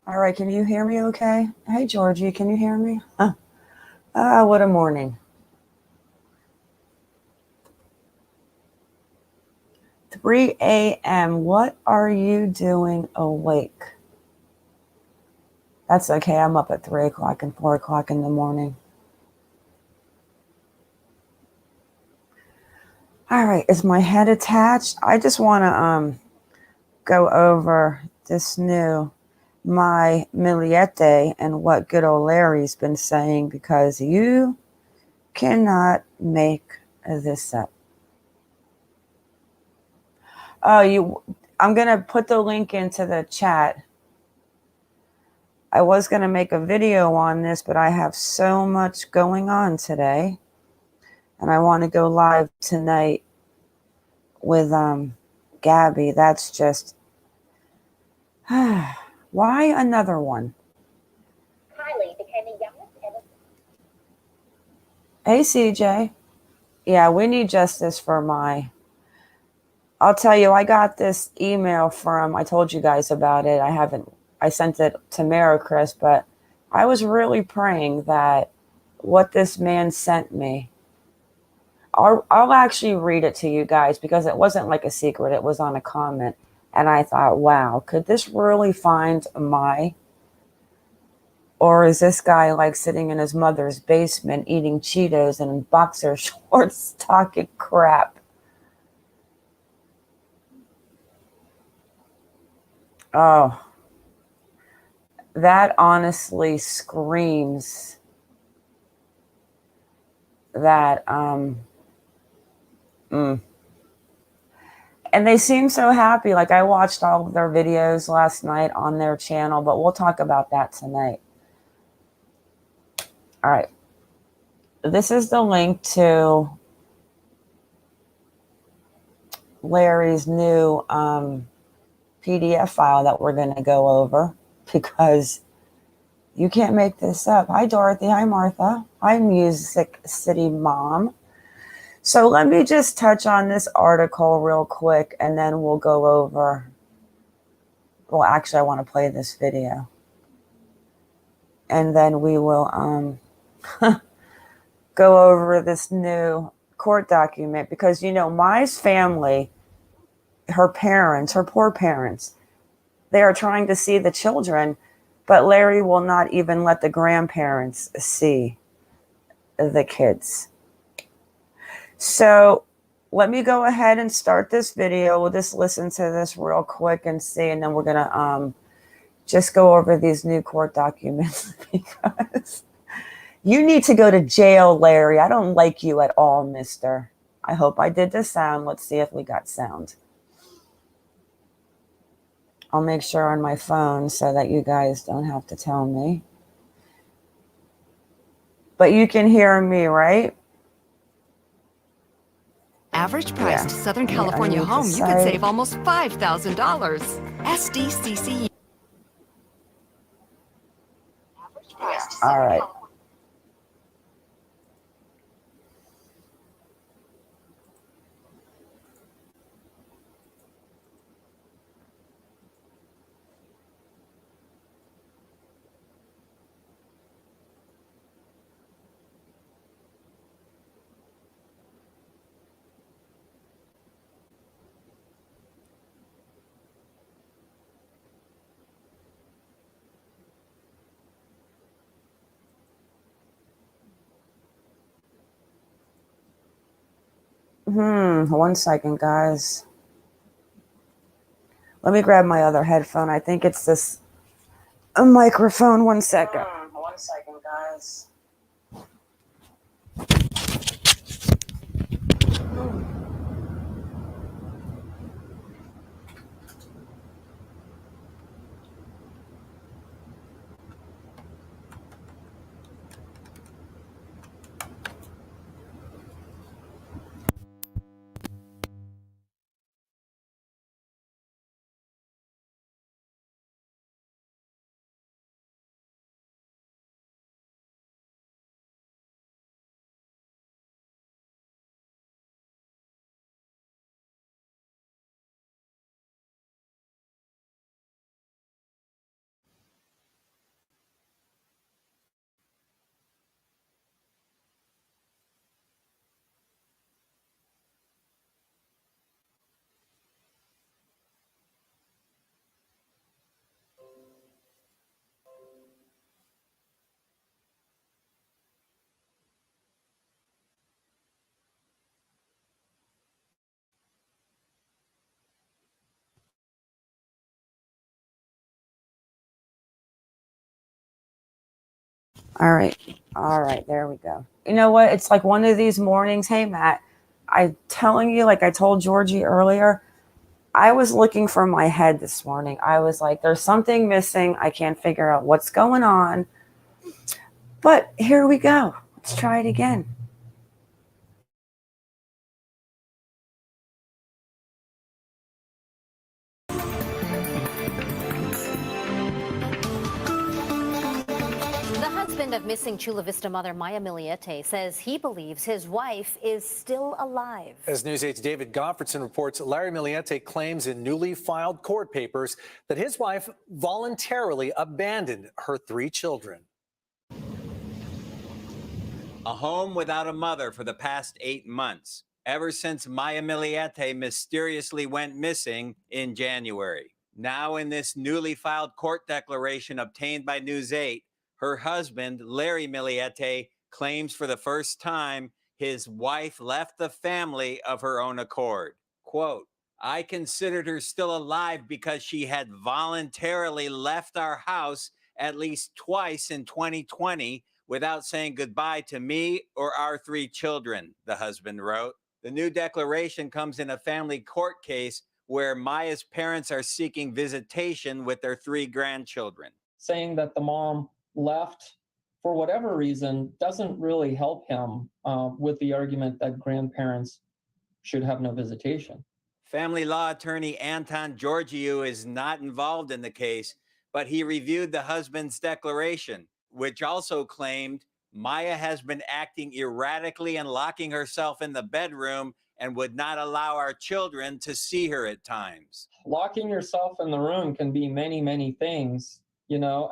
All right, can you hear me okay? Hey, Georgie, can you hear me? What a morning. 3 a.m. What are you doing awake? That's okay. I'm up at 3 o'clock and 4 o'clock in the morning. All right, is my head attached? I just want to go over this new my Miliete and what good old Larry's been saying because you cannot make this up. I'm gonna put the link into the chat. I was gonna make a video on this, but I have so much going on today, and I want to go live tonight with Gabby. That's just why another one. Hey, CJ. Yeah, we need justice for my. I'll tell you, I got this email from. I told you guys about it. I sent it to Mara Chris, but I was really praying that what this man sent me. I'll actually read it to you guys because it wasn't like a secret. It was on a comment. And I thought, wow, could this really find my. Or is this guy like sitting in his mother's basement eating Cheetos and in boxer shorts talking crap? Oh, that honestly screams that mm. And they seem so happy. Like I watched all of their videos last night on their channel, but we'll talk about that tonight. All right. This is the link to Larry's new PDF file that we're going to go over because you can't make this up. Hi, Dorothy. Hi, Martha. Hi, Music City Mom. So let me just touch on this article real quick and then we'll go over. Well, actually, I want to play this video. And then we will go over this new court document because, Mai's family, her parents, her poor parents, they are trying to see the children, but Larry will not even let the grandparents see the kids. So let me go ahead and start this video. We'll just listen to this real quick and see, and then we're going to just go over these new court documents because you need to go to jail, Larry. I don't like you at all, mister. I hope I did the sound. Let's see if we got sound. I'll make sure on my phone so that you guys don't have to tell me. But you can hear me, right? Average priced Southern California home, you could save almost $5,000. SDCC. All right. One second, guys. Let me grab my other headphone. I think it's this a microphone. One second. One second, guys. All right. All right. There we go. You know what? It's like one of these mornings. Hey, Matt, I'm telling you, like I told Georgie earlier, I was looking for my head this morning. I was like, there's something missing. I can't figure out what's going on. But here we go. Let's try it again. The husband of missing Chula Vista mother Maya Miliete says he believes his wife is still alive. As News 8's David Goffredson reports, Larry Miliete claims in newly filed court papers that his wife voluntarily abandoned her 3 children. A home without a mother for the past 8 months, ever since Maya Miliete mysteriously went missing in January. Now, in this newly filed court declaration obtained by News 8, her husband, Larry Miliete, claims for the first time his wife left the family of her own accord. Quote, I considered her still alive because she had voluntarily left our house at least twice in 2020 without saying goodbye to me or our 3 children, the husband wrote. The new declaration comes in a family court case where Maya's parents are seeking visitation with their 3 grandchildren. Saying that the mom left for whatever reason doesn't really help him with the argument that grandparents should have no visitation. Family law attorney Anton Georgiou is not involved in the case, but he reviewed the husband's declaration, which also claimed Maya has been acting erratically and locking herself in the bedroom and would not allow our children to see her at times. Locking yourself in the room can be many, many things. You know,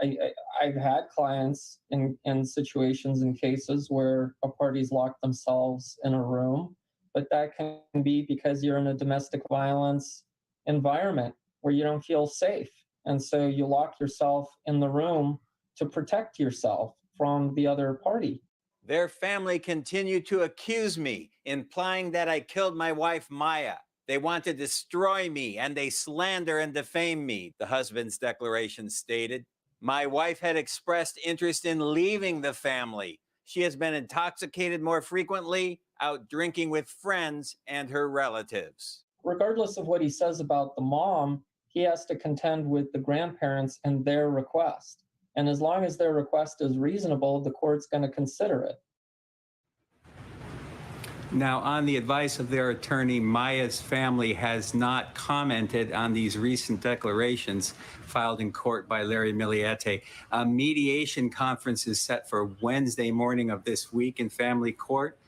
I've had clients in situations and cases where a party's locked themselves in a room, but that can be because you're in a domestic violence environment where you don't feel safe. And so you lock yourself in the room to protect yourself from the other party. Their family continued to accuse me, implying that I killed my wife, Maya. They want to destroy me, and they slander and defame me, the husband's declaration stated. My wife had expressed interest in leaving the family. She has been intoxicated more frequently, out drinking with friends and her relatives. Regardless of what he says about the mom, he has to contend with the grandparents and their request. And as long as their request is reasonable, the court's going to consider it. Now, on the advice of their attorney, Maya's family has not commented on these recent declarations filed in court by Larry Miliete. A mediation conference is set for Wednesday morning of this week in family court,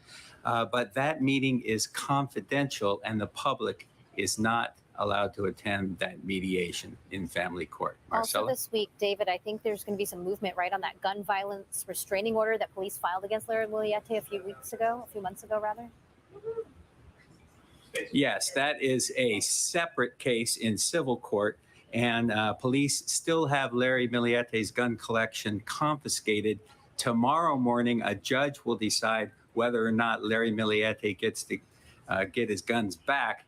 but that meeting is confidential and the public is not allowed to attend that mediation in family court. Marcella? Also this week, David, I think there's going to be some movement, right, on that gun violence restraining order that police filed against Larry Miliete a few months ago, rather? Yes, that is a separate case in civil court, and police still have Larry Miliete's gun collection confiscated. Tomorrow morning, a judge will decide whether or not Larry Miliete gets to get his guns back.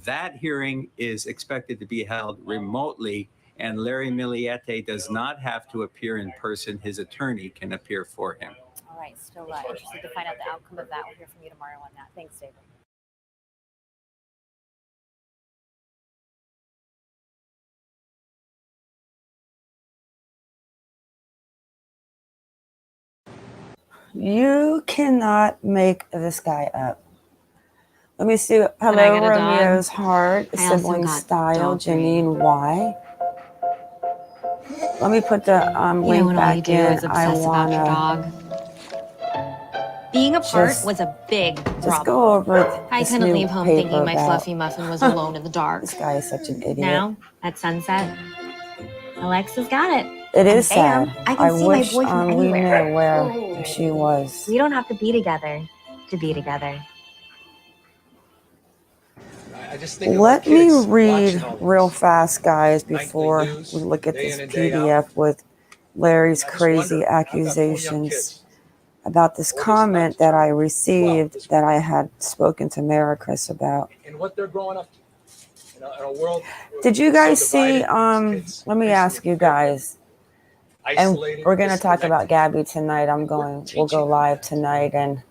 That hearing is expected to be held remotely, and Larry Miliete does not have to appear in person. His attorney can appear for him. All right, still interested to find out the outcome of that. We'll hear from you tomorrow on that. Thanks, David. You cannot make this guy up. Let me see. Hello, Romeo's Heart, Sibling Style, Janine Y. Let me put the link back in. I want to. Being apart was a big problem. Just go over I couldn't leave home thinking my fluffy muffin was alone in the dark. This guy is such an idiot. Now, at sunset, Alexa's got it. It is bam, sad. I can see my wish boyfriend we knew anywhere. where she was. We don't have to be together to be together. Let me read real fast, guys, before we look at this PDF with Larry's crazy accusations about this comment that I received that I had spoken to Mara Chris about. And what they're growing up in a world. Did you guys see, let me ask you guys, And we're going to talk about Gabby tonight. We'll go live tonight, and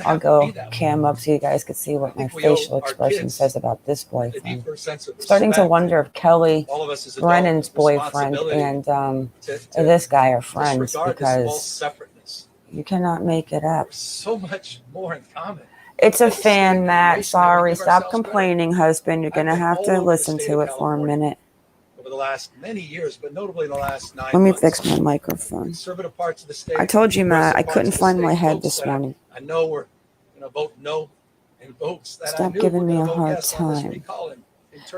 I'll go cam up so you guys can see what my facial expression says about this boyfriend. Starting to wonder if Kelly Brennan's boyfriend and this guy are friends, because you cannot make it up. So much more in common. It's a fan, Matt. Sorry. Stop complaining, husband. You're going to have to listen to it for a minute. Over the last many years, but notably the last 9 months. Let me fix my microphone. Conservative parts of the state. I told you, Matt, I couldn't find my head this morning. I know we're going to vote no in votes that Stop giving me a hard time.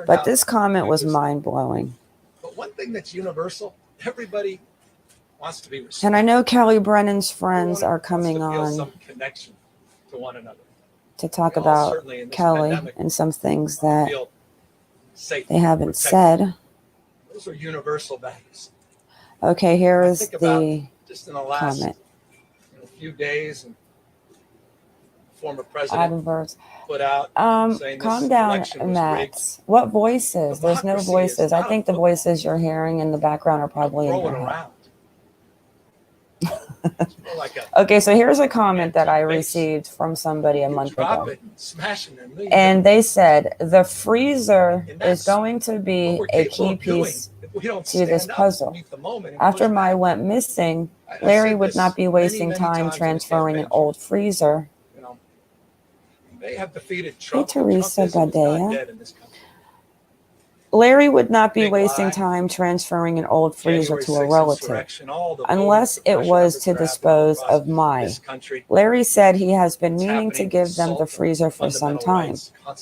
But this comment was mind-blowing. But one thing that's universal, everybody wants to be respected. And I know Kelly Brennan's friends are coming on some connection to one another, to talk about Kelly and some things that they haven't said. Those are universal values. Okay, here is the just in the last comment. Few days, and former president Adverts. put out saying calm down, Matt. What voices? There's no voices. I think the voices you're hearing in the background are probably in your head. Okay, so here's a comment that I received from somebody a month ago. And they said, the freezer is going to be a key piece to this puzzle. After Mai went missing, Larry would not be wasting time transferring an old freezer. They have defeated Trump. Hey, Teresa Gadea. Larry would not be wasting time transferring an old freezer to a relative, unless it was to dispose of Mai. Larry said he has been meaning to give them the freezer for some time.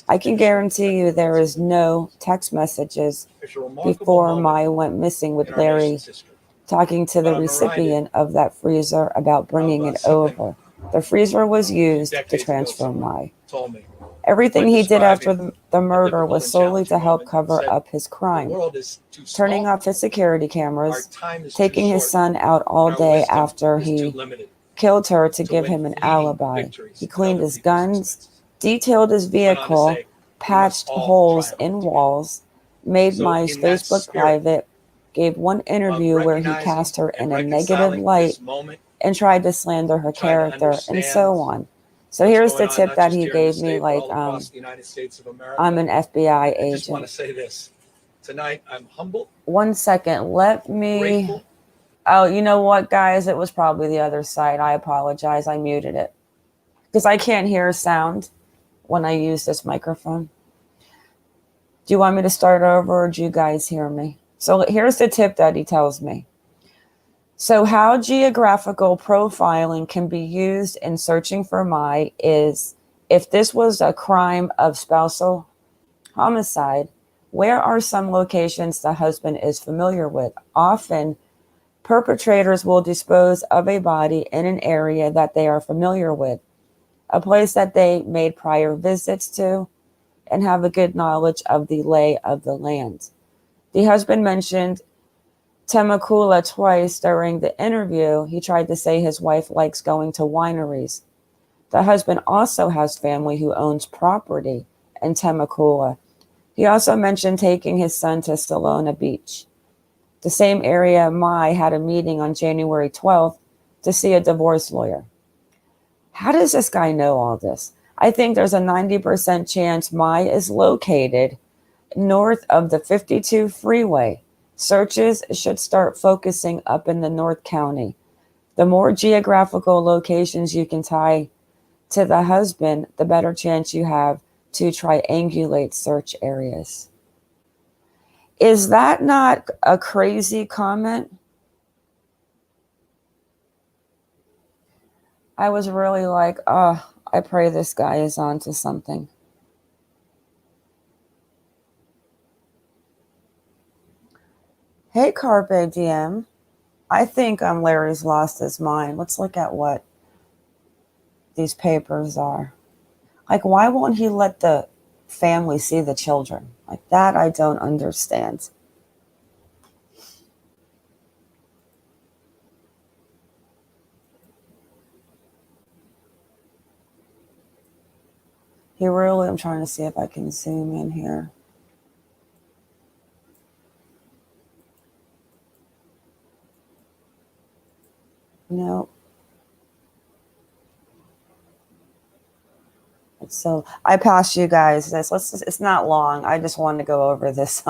I can guarantee you there is no text messages before Mai went missing with Larry talking to the recipient of that freezer about bringing it over. The freezer was used to transfer Mai. Everything he did after the murder was solely to help cover up his crime. Turning off his security cameras, taking his son out all day after he killed her to give him an alibi. He cleaned his guns, detailed his vehicle, patched holes in walls, made Mai's Facebook private, gave one interview where he cast her in a negative light and tried to slander her character, and so on. So here's the tip that he gave me, like, I'm an FBI agent. I just want to say this. Tonight, I'm humbled. 1 second. Let me... Grateful. Oh, you know what, guys? It was probably the other side. I apologize. I muted it. Because I can't hear sound when I use this microphone. Do you want me to start over, or do you guys hear me? So here's the tip that he tells me. So how geographical profiling can be used in searching for Mai is, if this was a crime of spousal homicide, where are some locations the husband is familiar with? Often, perpetrators will dispose of a body in an area that they are familiar with, a place that they made prior visits to, and have a good knowledge of the lay of the land. The husband mentioned Temecula twice during the interview. He tried to say his wife likes going to wineries. The husband also has family who owns property in Temecula. He also mentioned taking his son to Salona Beach, the same area Mai had a meeting on January 12th to see a divorce lawyer. How does this guy know all this? I think there's a 90% chance Mai is located north of the 52 freeway. Searches should start focusing up in the North County. The more geographical locations you can tie to the husband, the better chance you have to triangulate search areas. Is that not a crazy comment? I was really like, oh, I pray this guy is onto something. Hey, Carpe Diem. I think Larry's lost his mind. Let's look at what these papers are. Like, why won't he let the family see the children? Like, that I don't understand. I'm trying to see if I can zoom in here. So I passed you guys this. It's not long. I just wanted to go over this.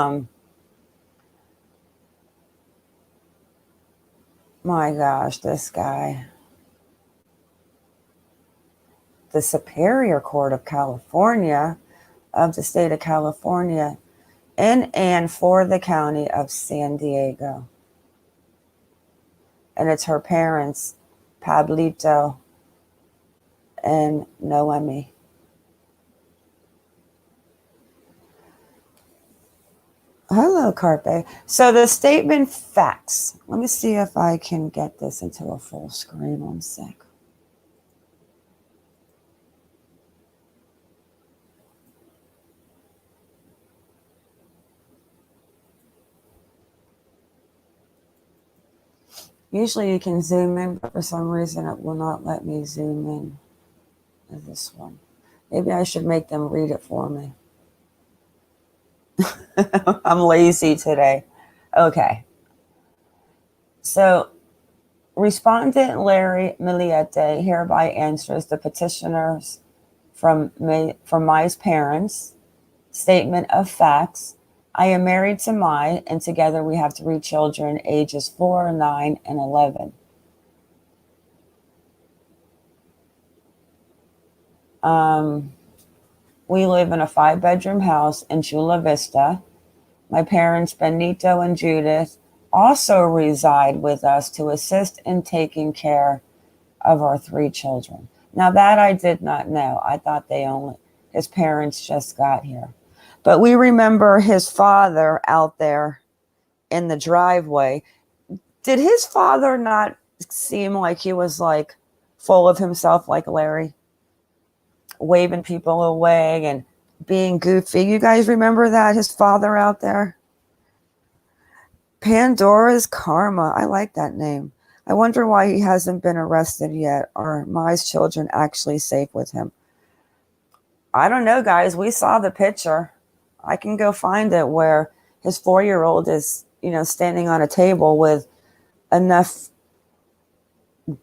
My gosh, this guy. The Superior Court of California, of the state of California, in and for the county of San Diego. And it's her parents, Pablito and Noemi. Hello, Carpe. So the statement facts. Let me see if I can get this into a full screen. 1 sec. Usually you can zoom in, but for some reason it will not let me zoom in to this one. Maybe I should make them read it for me. I'm lazy today. Okay. So, respondent Larry Miliete hereby answers the petitioners from Mai's parents' statement of facts. I am married to Mai, and together we have 3 children, ages 4, 9, and 11. We live in a 5-bedroom house in Chula Vista. My parents, Benito and Judith, also reside with us to assist in taking care of our 3 children. Now that I did not know. I thought his parents just got here. But we remember his father out there in the driveway. Did his father not seem like he was like full of himself like Larry? Waving people away and being goofy. You guys remember that? His father out there? Pandora's Karma. I like that name. I wonder why he hasn't been arrested yet. Are Mai's children actually safe with him? I don't know, guys. We saw the picture. I can go find it where his 4-year-old is, standing on a table with enough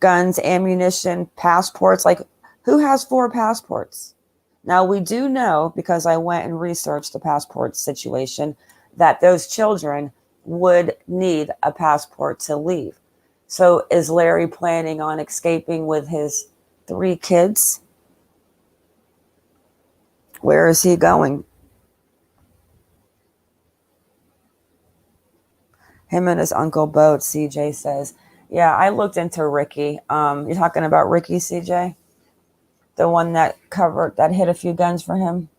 guns, ammunition, passports. Like, who has 4 passports? Now, we do know, because I went and researched the passport situation, that those children would need a passport to leave. So is Larry planning on escaping with his 3 kids? Where is he going? Him and his Uncle Boat, CJ says. Yeah, I looked into Ricky. You're talking about Ricky, CJ? The one that hit a few guns for him?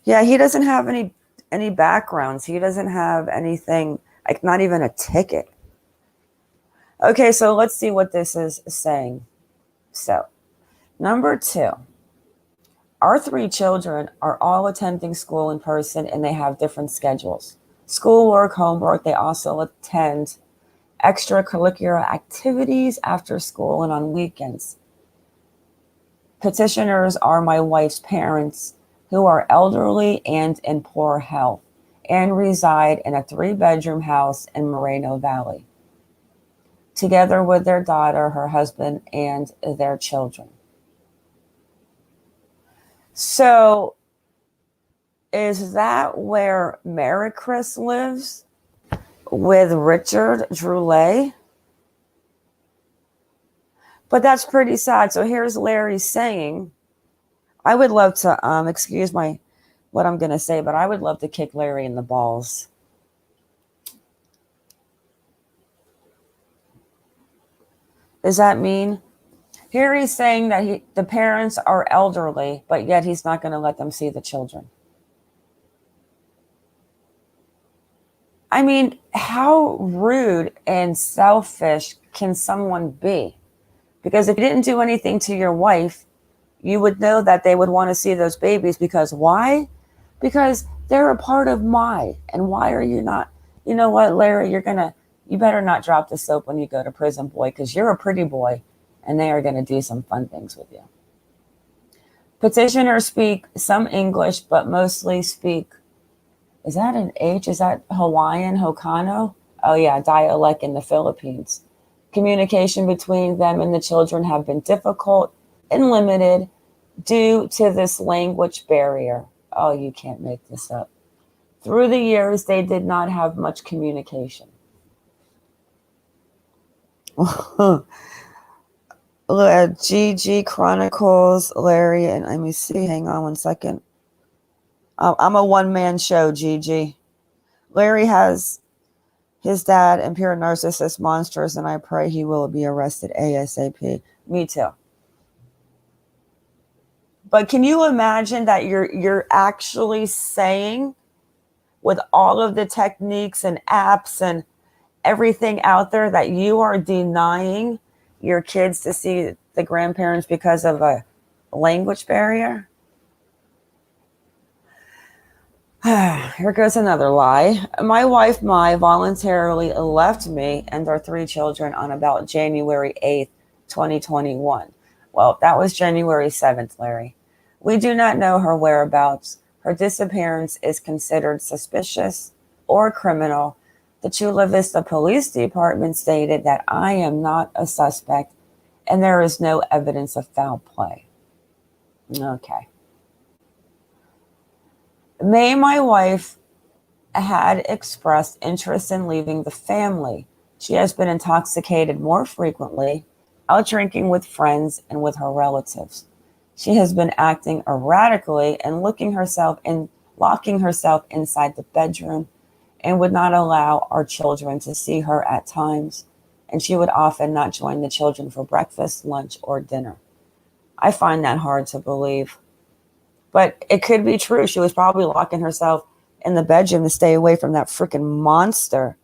Yeah, he doesn't have any backgrounds. He doesn't have anything, like not even a ticket. Okay, so let's see what this is saying. So, number 2. Our 3 children are all attending school in person, and they have different schedules. Schoolwork, homework. They also attend extracurricular activities after school and on weekends. Petitioners are my wife's parents, who are elderly and in poor health, and reside in a 3-bedroom house in Moreno Valley, together with their daughter, her husband, and their children. So, is that where Mary Chris lives? With Richard Droulet? But that's pretty sad. So here's Larry saying, I would love to, excuse what I'm going to say, but I would love to kick Larry in the balls. Does that mean? Here he's saying that the parents are elderly, but yet he's not going to let them see the children. I mean, how rude and selfish can someone be? Because if you didn't do anything to your wife, you would know that they would want to see those babies. Because why? Because they're a part of Mai. And why are you not? You know what, Larry, you better not drop the soap when you go to prison, boy, because you're a pretty boy and they are going to do some fun things with you. Petitioners speak some English, but mostly speak, is that an H? Is that Hawaiian, Hokano? Oh yeah, dialect in the Philippines. Communication between them and the children have been difficult and limited due to this language barrier. Oh, you can't make this up. Through the years, they did not have much communication. Look at Gigi Chronicles, Larry, and let me see. Hang on 1 second. I'm a one-man show, Gigi. Larry has his dad and pure narcissist monsters, and I pray he will be arrested ASAP. Me too. But can you imagine that you're actually saying, with all of the techniques and apps and everything out there, that you are denying your kids to see the grandparents because of a language barrier? Here goes another lie. My wife, Mai, voluntarily left me and our 3 children on about January 8th, 2021. Well, that was January 7th, Larry. We do not know her whereabouts. Her disappearance is considered suspicious or criminal. The Chula Vista Police Department stated that I am not a suspect and there is no evidence of foul play. Okay. May, my wife, had expressed interest in leaving the family. She has been intoxicated more frequently, out drinking with friends and with her relatives. She has been acting erratically and locking herself inside the bedroom and would not allow our children to see her at times. And she would often not join the children for breakfast, lunch, or dinner. I find that hard to believe. But it could be true. She was probably locking herself in the bedroom to stay away from that freaking monster.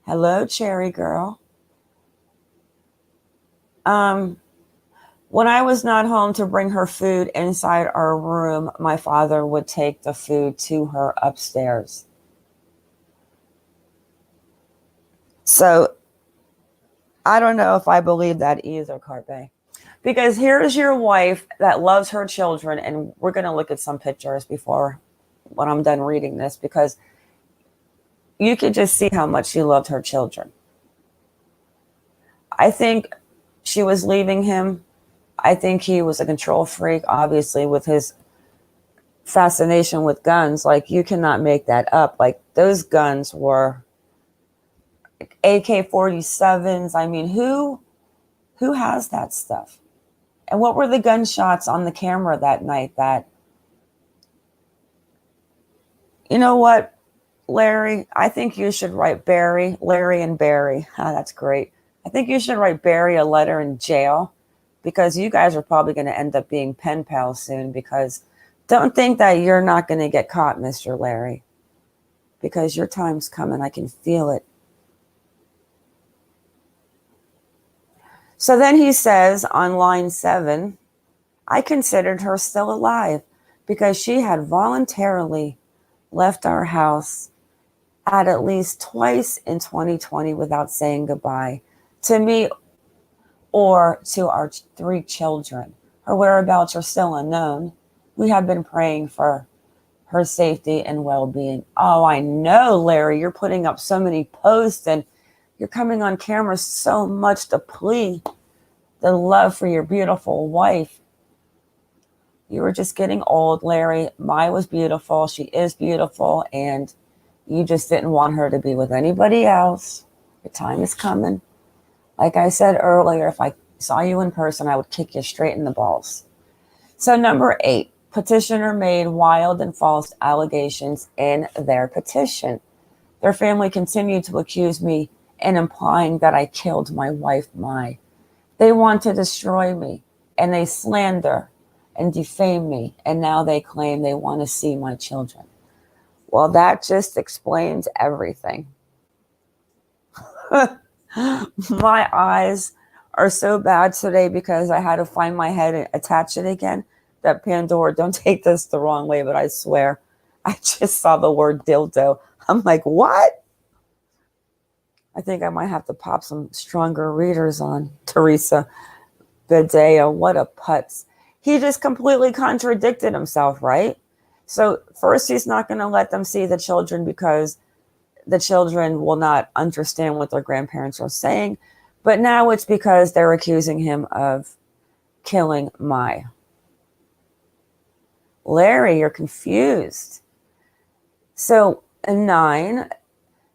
Hello, Cherry Girl. When I was not home to bring her food inside our room, my father would take the food to her upstairs. So I don't know if I believe that either, Carpe. Because here's your wife that loves her children, and we're going to look at some pictures before when I'm done reading this, because you could just see how much she loved her children. I think she was leaving him. I think he was a control freak, obviously, with his fascination with guns. Like, you cannot make that up. Like, those guns were AK-47s. I mean, who has that stuff? And what were the gunshots on the camera that night? That, you know what, Larry? I think you should write Larry and Barry. That's great. I think you should write Barry a letter in jail, because you guys are probably going to end up being pen pals soon, because don't think that you're not going to get caught, Mr. Larry, because your time's coming. I can feel it. So then he says on line 7, I considered her still alive because she had voluntarily left our house at least twice in 2020 without saying goodbye to me or to our 3 children. Her whereabouts are still unknown. We have been praying for her safety and well-being. Oh, I know, Larry, you're putting up so many posts and you're coming on camera so much to plead the love for your beautiful wife. You were just getting old, Larry. Mai was beautiful. She is beautiful. And you just didn't want her to be with anybody else. Your time is coming. Like I said earlier, if I saw you in person, I would kick you straight in the balls. So number 8, petitioner made wild and false allegations in their petition. Their family continued to accuse me and implying that I killed my wife, Mai. They want to destroy me, and they slander and defame me, and now they claim they want to see my children. Well, that just explains everything. My eyes are so bad today because I had to find my head and attach it again. That Pandora, don't take this the wrong way, but I swear, I just saw the word dildo. I'm like, what? I think I might have to pop some stronger readers on. Teresa Bedeo, what a putz. He just completely contradicted himself, right? So first, he's not going to let them see the children because the children will not understand what their grandparents are saying. But now it's because they're accusing him of killing Mai. Larry, you're confused. So, 9,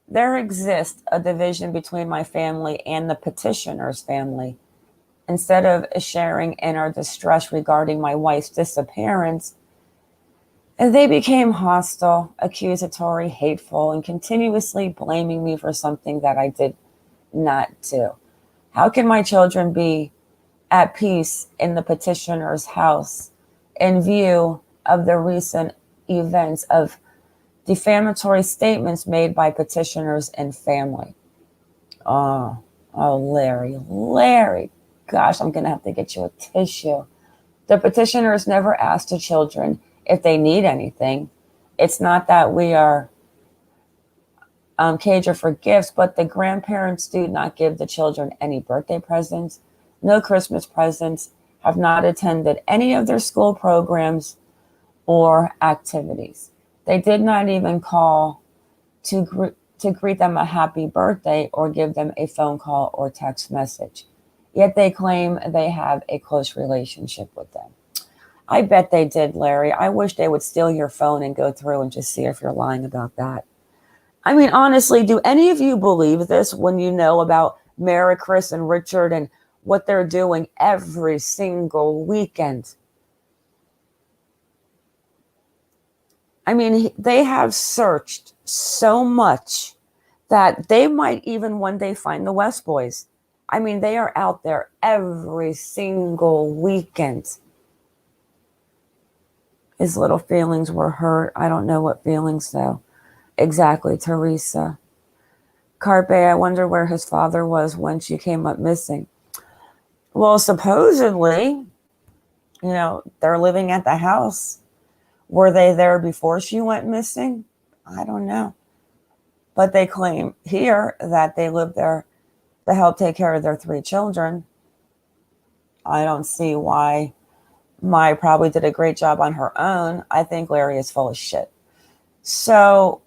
there exists a division between my family and the petitioner's family. Instead of sharing in our distress regarding my wife's disappearance, they became hostile, accusatory, hateful, and continuously blaming me for something that I did not do. How can my children be at peace in the petitioner's house in view of the recent events of defamatory statements made by petitioners and family? Oh, Larry. Gosh, I'm going to have to get you a tissue. The petitioners never asked the children if they need anything. It's not that we are cager for gifts, but the grandparents do not give the children any birthday presents, no Christmas presents, have not attended any of their school programs or activities. They did not even call to greet them a happy birthday or give them a phone call or text message. Yet they claim they have a close relationship with them. I bet they did, Larry. I wish they would steal your phone and go through and just see if you're lying about that. I mean, honestly, do any of you believe this when you know about Mary, Chris, and Richard and what they're doing every single weekend? I mean, they have searched so much that they might even one day find the West Boys. I mean, they are out there every single weekend. His little feelings were hurt. I don't know what feelings, though. Exactly, Teresa. Carpe, I wonder where his father was when she came up missing. Well, supposedly, they're living at the house. Were they there before she went missing? I don't know. But they claim here that they lived there to help take care of their 3 children. I don't see why Mai probably did a great job on her own. I think Larry is full of shit. So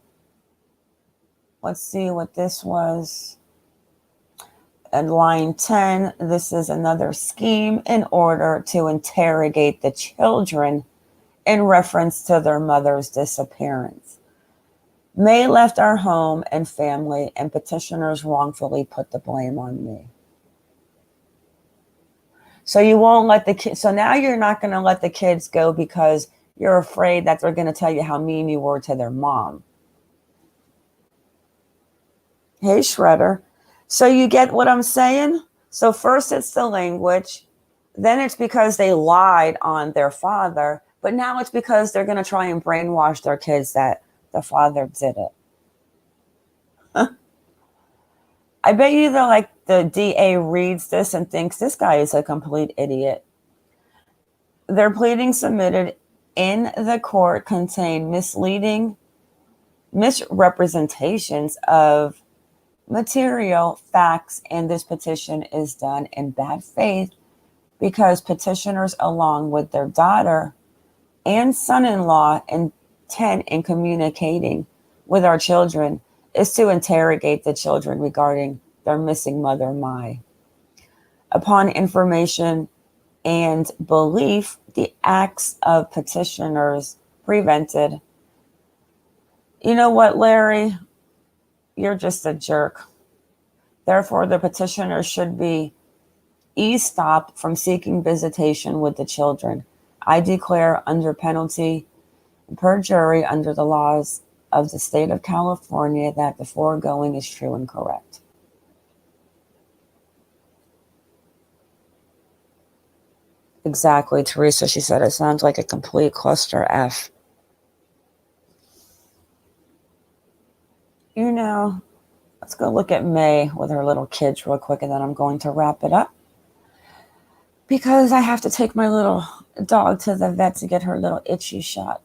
let's see what this was. And line 10, this is another scheme in order to interrogate the children in reference to their mother's disappearance. May left our home and family, and petitioners wrongfully put the blame on me. So you won't let the kids, so now you're not going to let the kids go because you're afraid that they're going to tell you how mean you were to their mom. Hey, Shredder. So you get what I'm saying? So first it's the language, then it's because they lied on their father, but now it's because they're going to try and brainwash their kids that the father did it. I bet you the DA reads this and thinks this guy is a complete idiot. Their pleadings submitted in the court contain misrepresentations of material facts, and this petition is done in bad faith because petitioners, along with their daughter and son-in-law, intent in communicating with our children is to interrogate the children regarding their missing mother, Mai. Upon information and belief, the acts of petitioners prevented. You know what, Larry? You're just a jerk. Therefore, the petitioner should be stopped from seeking visitation with the children. I declare under penalty per jury under the laws of the state of California that the foregoing is true and correct. Exactly, Teresa. She said it sounds like a complete cluster F. Let's go look at May with her little kids real quick, and then I'm going to wrap it up because I have to take my little dog to the vet to get her little itchy shot.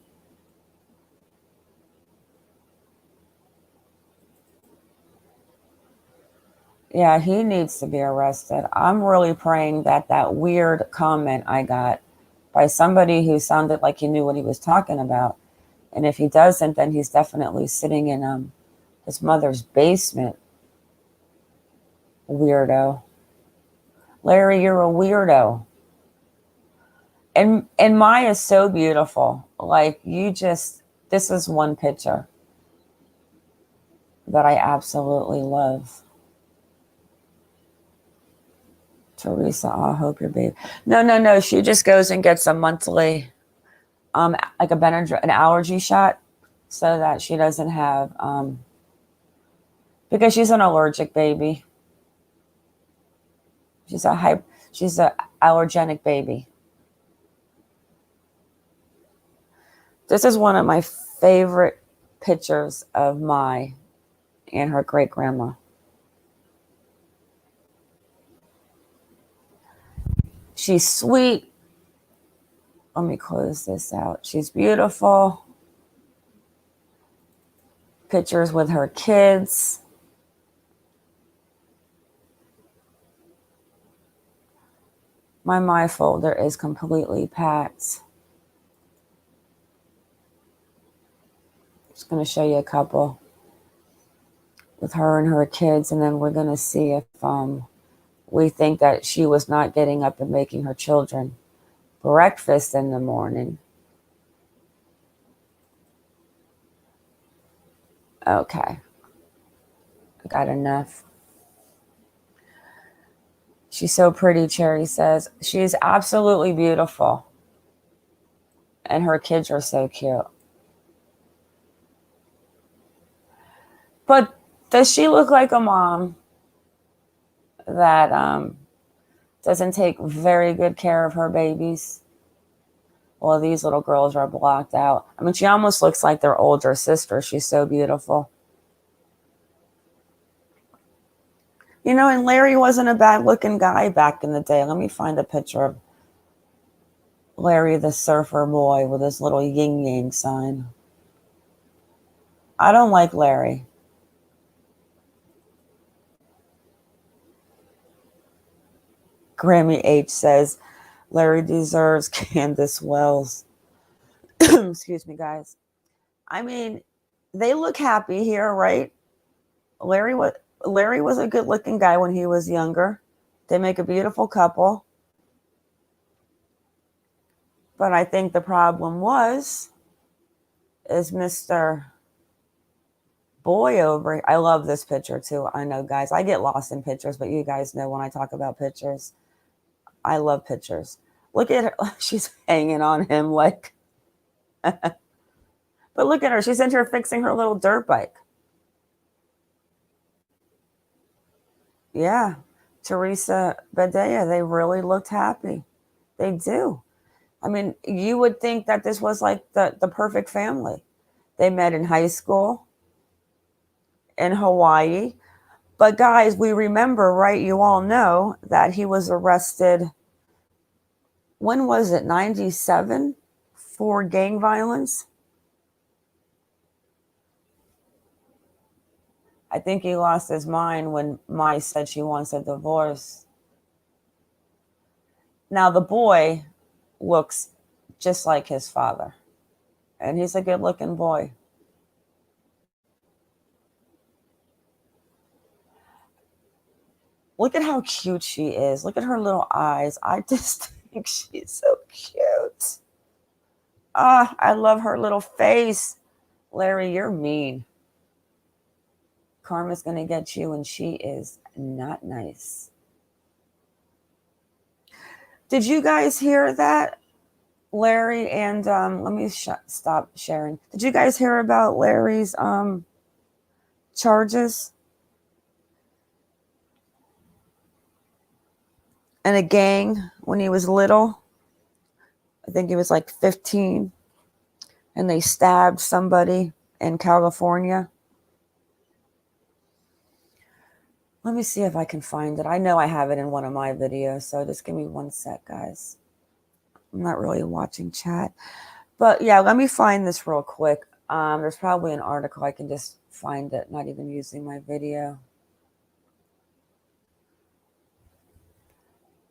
Yeah, he needs to be arrested. I'm really praying that weird comment I got by somebody who sounded like he knew what he was talking about. And if he doesn't, then he's definitely sitting in his mother's basement. Weirdo. Larry, you're a weirdo. And Maya is so beautiful. Like, this is one picture that I absolutely love. Teresa, I hope your baby. No. She just goes and gets a monthly, like an allergy shot, so that she doesn't have, because she's an allergic baby. She's a allergenic baby. This is one of my favorite pictures of Mai and her great grandma. She's sweet. Let me close this out. She's beautiful. Pictures with her kids. My My folder is completely packed. Just going to show you a couple with her and her kids, and then we're going to see if we think that she was not getting up and making her children breakfast in the morning. Okay. I got enough. She's so pretty, Cherry says. She's absolutely beautiful. And her kids are so cute. But does she look like a mom that doesn't take very good care of her babies? Well, these little girls are blocked out. I mean, she almost looks like their older sister. She's so beautiful. You know, and Larry wasn't a bad-looking guy back in the day. Let me find a picture of Larry the surfer boy with his little yin-yang sign. I don't like Larry. Grammy H says, Larry deserves Candace Wells. Excuse me, guys. I mean, they look happy here, right? Larry was a good-looking guy when he was younger. They make a beautiful couple. But I think the problem is Mr. Boy over. I love this picture too. I know, guys, I get lost in pictures, but you guys know when I talk about pictures, I love pictures. Look at her. She's hanging on him like. But look at her. She's in here fixing her little dirt bike. Yeah. Teresa Badea, they really looked happy. They do. I mean, you would think that this was like the perfect family. They met in high school in Hawaii. But guys, we remember, right? You all know that he was arrested. When was it? 97 for gang violence. I think he lost his mind when Mai said she wants a divorce. Now, the boy looks just like his father, and he's a good-looking boy. Look at how cute she is. Look at her little eyes. I just think she's so cute. Ah, I love her little face. Larry, you're mean. Karma's going to get you, and she is not nice. Did you guys hear that? Larry and, let me stop sharing. Did you guys hear about Larry's charges? And a gang when he was little. I think he was like 15. And they stabbed somebody in California. Let me see if I can find it. I know I have it in one of my videos, so just give me one sec, guys. I'm not really watching chat. But yeah, let me find this real quick. There's probably an article. I can just find it, not even using my video.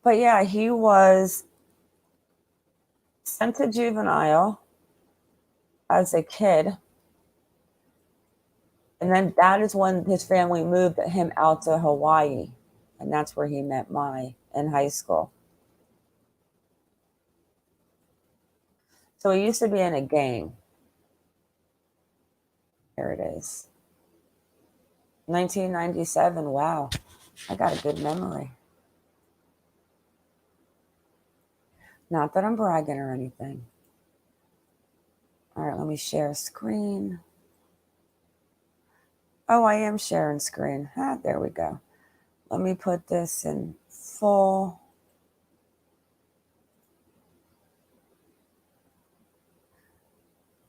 But yeah, he was sent to juvenile as a kid. And then that is when his family moved him out to Hawaii. And that's where he met Mai in high school. So he used to be in a gang. Here it is. 1997. Wow. I got a good memory. Not that I'm bragging or anything. All right, let me share screen. Oh, I am sharing screen. There we go. Let me put this in full.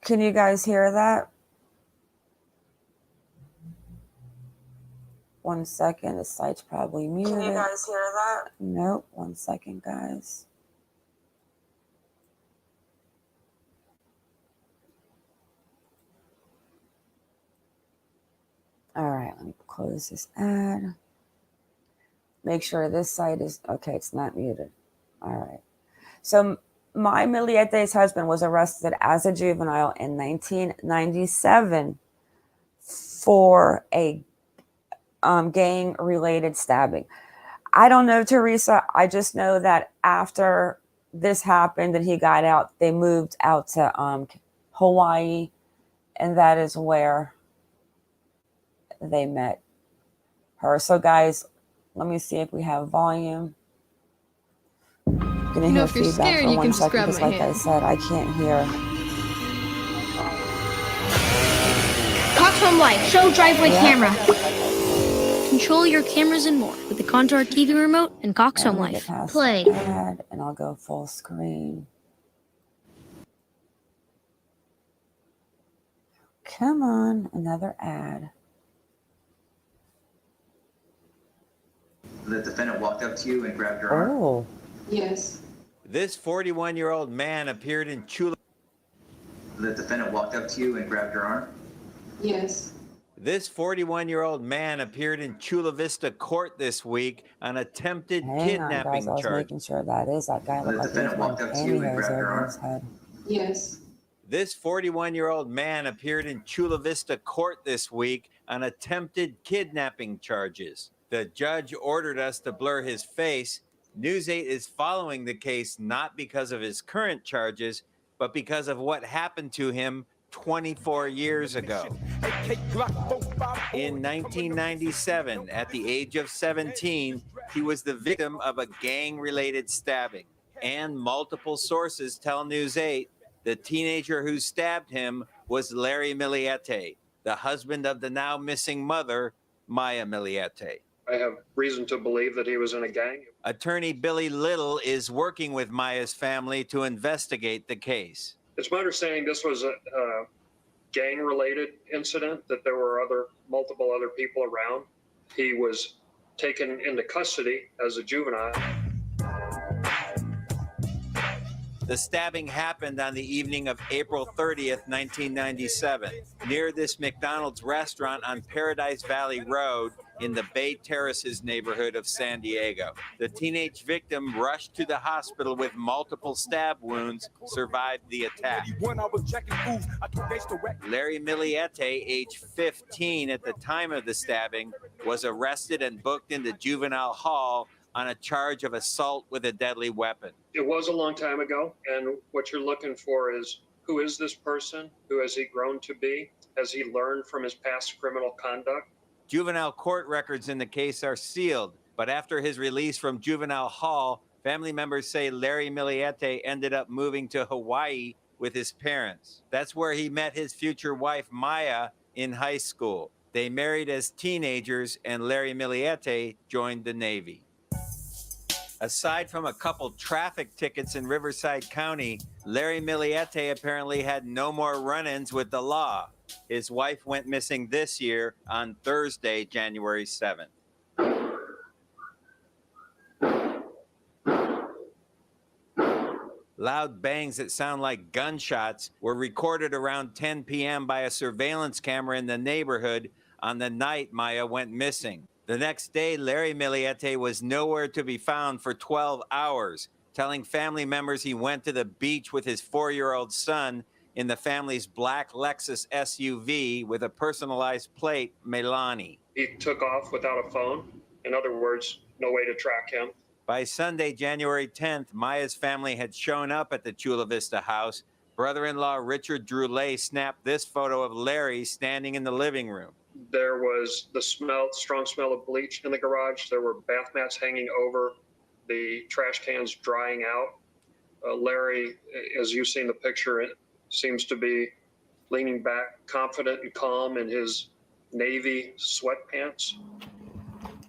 Can you guys hear that? 1 second. The site's probably muted. Can you guys hear that? Nope. 1 second, guys. All right, let me close this ad. Make sure this site is, okay, it's not muted. All right. So my Milliete's husband was arrested as a juvenile in 1997 for a gang-related stabbing. I don't know, Teresa. I just know that after this happened and he got out, they moved out to Hawaii, and that is where they met her. So, guys, let me see if we have volume. I'm gonna hear feedback for 1 second because, like I said, I can't hear. Cox Home Life, show driveway camera. Control your cameras and more with the Contour TV remote and Cox Home Life. Play. Ad, and I'll go full screen. Come on, another ad. The defendant walked up to you and grabbed your arm? Oh. Yes. This 41-year-old man appeared in Chula. The defendant walked up to you and grabbed your arm? Yes. This 41-year-old man appeared in Chula Vista court this week on attempted kidnapping I was charge. making sure that is that guy looked like he was wearing pantyhose over his head. Yes. This 41-year-old man appeared in Chula Vista court this week on attempted kidnapping charges. The judge ordered us to blur his face. News 8 is following the case not because of his current charges, but because of what happened to him 24 years ago. In 1997, at the age of 17, he was the victim of a gang-related stabbing. And multiple sources tell News 8 the teenager who stabbed him was Larry Miliete, the husband of the now missing mother, Maya Miliete. I have reason to believe that he was in a gang. Attorney Billy Little is working with Maya's family to investigate the case. It's my understanding this was a gang-related incident, that there were multiple other people around. He was taken into custody as a juvenile. The stabbing happened on the evening of April 30th, 1997, near this McDonald's restaurant on Paradise Valley Road in the Bay Terraces neighborhood of San Diego. The teenage victim rushed to the hospital with multiple stab wounds, survived the attack. Larry Miliete, age 15 at the time of the stabbing, was arrested and booked into juvenile hall on a charge of assault with a deadly weapon. It was a long time ago, and what you're looking for is, who is this person? Who has he grown to be? Has he learned from his past criminal conduct? Juvenile court records in the case are sealed, but after his release from juvenile hall, family members say Larry Miliete ended up moving to Hawaii with his parents. That's where he met his future wife, Maya, in high school. They married as teenagers, and Larry Miliete joined the Navy. Aside from a couple traffic tickets in Riverside County, Larry Miliete apparently had no more run-ins with the law. His wife went missing this year on Thursday, January 7th. Loud bangs that sound like gunshots were recorded around 10 p.m. by a surveillance camera in the neighborhood on the night Maya went missing. The next day, Larry Miliete was nowhere to be found for 12 hours, telling family members he went to the beach with his 4-year-old son in the family's black Lexus SUV with a personalized plate, Melani. He took off without a phone. In other words, no way to track him. By Sunday, January 10th, Maya's family had shown up at the Chula Vista house. Brother-in-law Richard Droulet snapped this photo of Larry standing in the living room. There was the strong smell of bleach in the garage. There were bath mats hanging over, the trash cans drying out. Larry, as you've seen the picture, it seems to be leaning back, confident and calm in his navy sweatpants.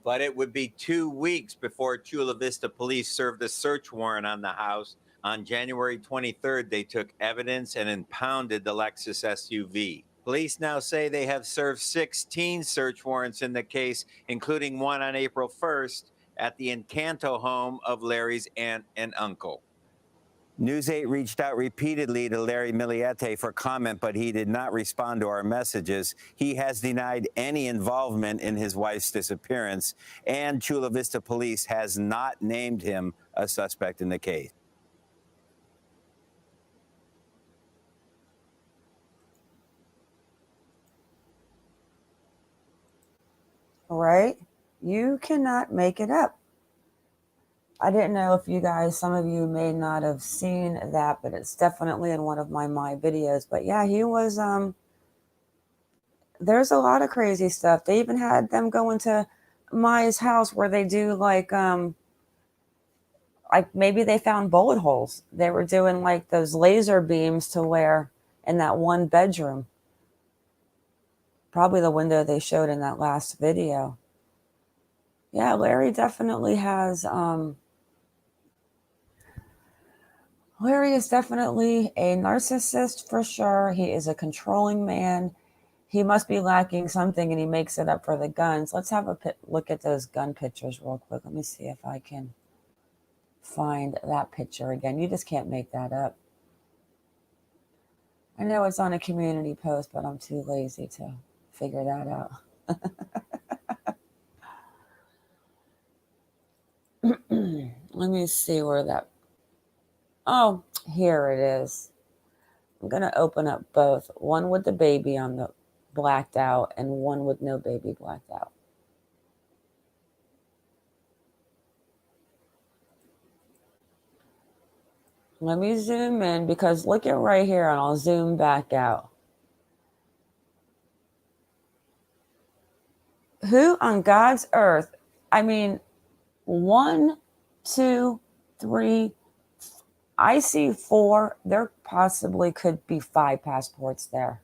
But it would be 2 weeks before Chula Vista police served a search warrant on the house. On January 23rd, they took evidence and impounded the Lexus SUV. Police now say they have served 16 search warrants in the case, including one on April 1st at the Encanto home of Larry's aunt and uncle. News 8 reached out repeatedly to Larry Miliete for comment, but he did not respond to our messages. He has denied any involvement in his wife's disappearance, and Chula Vista police has not named him a suspect in the case. Right? You cannot make it up. I didn't know if you guys, some of you may not have seen that, but it's definitely in one of my videos. But yeah, he was, there's a lot of crazy stuff. They even had them go into Maya's house where they do like maybe they found bullet holes. They were doing like those laser beams to where in that one bedroom. Probably the window they showed in that last video. Yeah, Larry definitely has, Larry is definitely a narcissist for sure. He is a controlling man. He must be lacking something and he makes it up for the guns. Let's have a look at those gun pictures real quick. Let me see if I can find that picture again. You just can't make that up. I know it's on a community post, but I'm too lazy to figure that out. Let me see where that... Oh, here it is. I'm going to open up both. One with the baby on the blacked out and one with no baby blacked out. Let me zoom in because look at right here and I'll zoom back out. Who on God's earth? I mean, 1, 2, 3, I see 4. There possibly could be 5 passports there.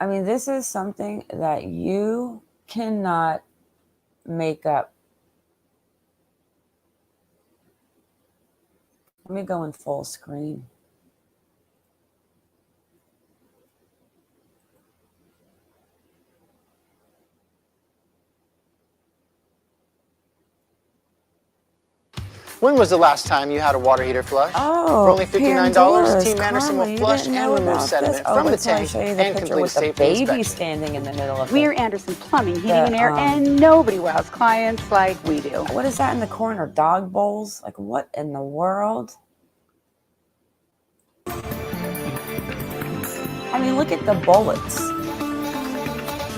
I mean, this is something that you cannot make up. Let me go in full screen. When was the last time you had a water heater flush? Oh, for only $59, Team Anderson will Carla, flush and remove sediment from the tank and complete a safety inspection. Standing in the middle of We're Anderson Plumbing, Heating and Air, and nobody wows clients like we do. What is that in the corner? Dog bowls? Like what in the world? I mean, look at the bullets.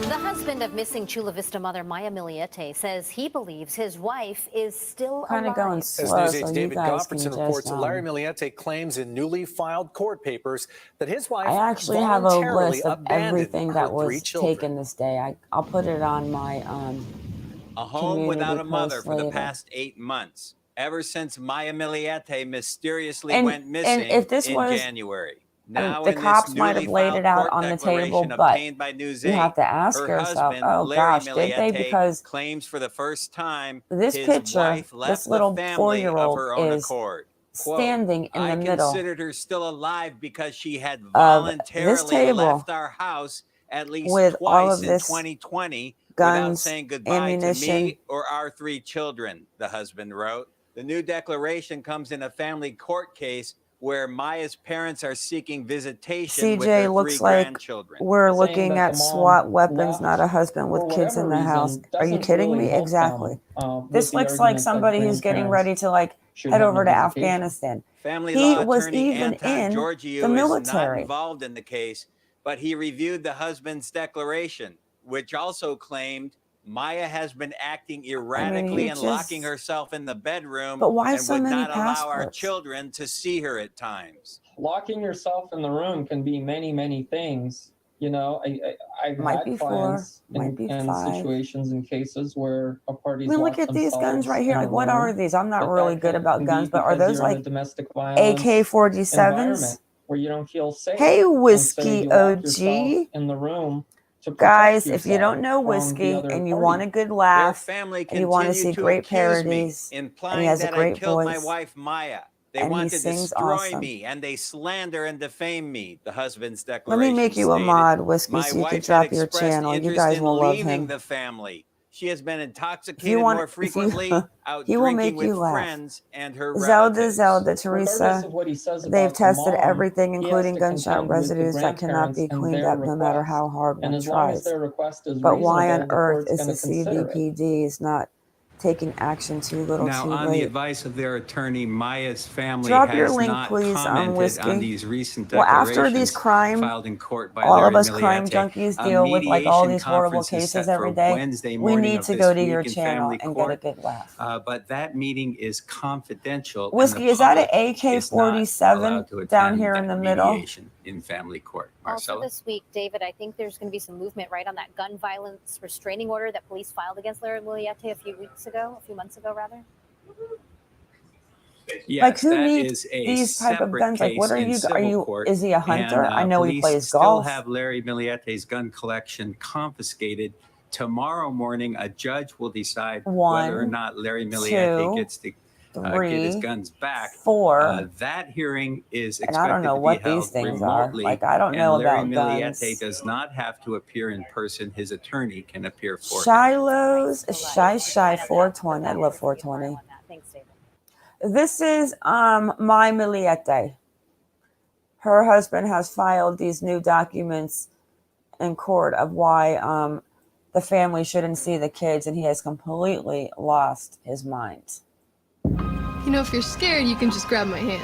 The husband of missing Chula Vista mother Maya Miliete says he believes his wife is still kind of going slow. As News 8's David Goffredson reports, Larry Miliete claims in newly filed court papers that his wife I actually have a voluntarily list of everything that was taken this day. I'll put it on my a home without a mother for the later. past 8 months, ever since Maya Miliete mysteriously And- went missing and if this in was- January. I mean, Now, the in this cops might have newly laid filed it out court on the table, declaration but obtained by News you 8, have to ask her yourself, husband, oh Larry gosh, did they? Miliete, Because claims for the first time this his picture, wife left this little the family of 4-year-old her own is accord. Quote, standing in the I middle considered her still alive because she had of voluntarily this table left our house at least with all twice of in this 2020 without guns, saying goodbye to ammunition. me or our 3 children, the husband wrote. The new declaration comes in a family court case where Maya's parents are seeking visitation with their CJ 3 looks like grandchildren. we're Saying looking that at the mom SWAT weapons, left not a husband with for kids in whatever the house. reason Are you doesn't kidding really me? help Exactly. them, This with the looks like argument that somebody who's getting grandparents ready to like should head have over no to visitation. Afghanistan. Family He law was attorney even Anton in Georgiou the is not military. involved in the case, but he reviewed the husband's declaration, which also claimed Maya has been acting erratically and locking herself in the bedroom but why and so would many not allow our passports? children to see her at times. Locking yourself in the room can be many, many things. You know, I've Might had be 4, clients might be in 5. situations and cases where a I party's mean, look locked at these guns themselves right here. in a Like, what are room, these? I'm not but really that good about can guns, be but are because those you're in a like domestic violence AK-47s? environment where you don't feel safe. Hey, And so Whiskey you lock yourself OG. in the room to protect Guys, yourself if you don't know from the Whiskey other and you party. want a good Their laugh family and you want to continued see to great accuse me, parodies, and he implying has a that I great killed my voice, wife, Maya. They and he want to sings destroy awesome. me, and they slander and defame me, the husband's Let me declaration make you a stated. mod, Whiskey, My so you can wife had drop your expressed channel. You interest guys in will love leaving him. the family. She has been If you intoxicated want, more frequently, out he will drinking make with you laugh. friends and her Zelda, relatives. Regardless Teresa, of what he says they've about the tested mom, everything, he has including to gunshot contend with the residues that cannot grandparents be and cleaned their up no matter request. how hard And one as long as tries. their request is But why on reasonable, the earth court's is going the to consider it. CBPD is not taking action too little Now, too on the late? advice of their attorney, Maya's family Drop your has link, not please, commented Whiskey. on these recent Well, after these declarations crime, filed in court by all of Larry us crime Miliete. junkies A deal with like all mediation these horrible conference is cases set for every day. Wednesday We morning need of to this go to week your in channel family and get a court. good laugh. But that meeting is confidential, and Whiskey, the is that an public is not allowed AK-47 to down attend here in that the middle? mediation in family court. Also Marcella? this week, David, I think there's going to be some movement right on that gun violence restraining order that police filed against Larry Miliete a few months ago rather. Yes, Like, who that needs is a these type of separate guns? Like, what case in are civil you? court. Is he a hunter? I know he Police plays still golf. have Larry Miliete's gun collection confiscated. Tomorrow morning, a judge will decide whether or 1, not Larry Miliete 2, gets to 3, get his guns back. 4, That hearing is and I don't expected know to be what these held things are. remotely, Like, I don't and know Larry about Miliete guns. does not have to appear in person. His attorney can appear for him. Shiloh's Shy 420. I love 420. Thanks, David. This is my Miliete. Her husband has filed these new documents in court of why the family shouldn't see the kids, and he has completely lost his mind. You know, if you're scared, you can just grab my hand.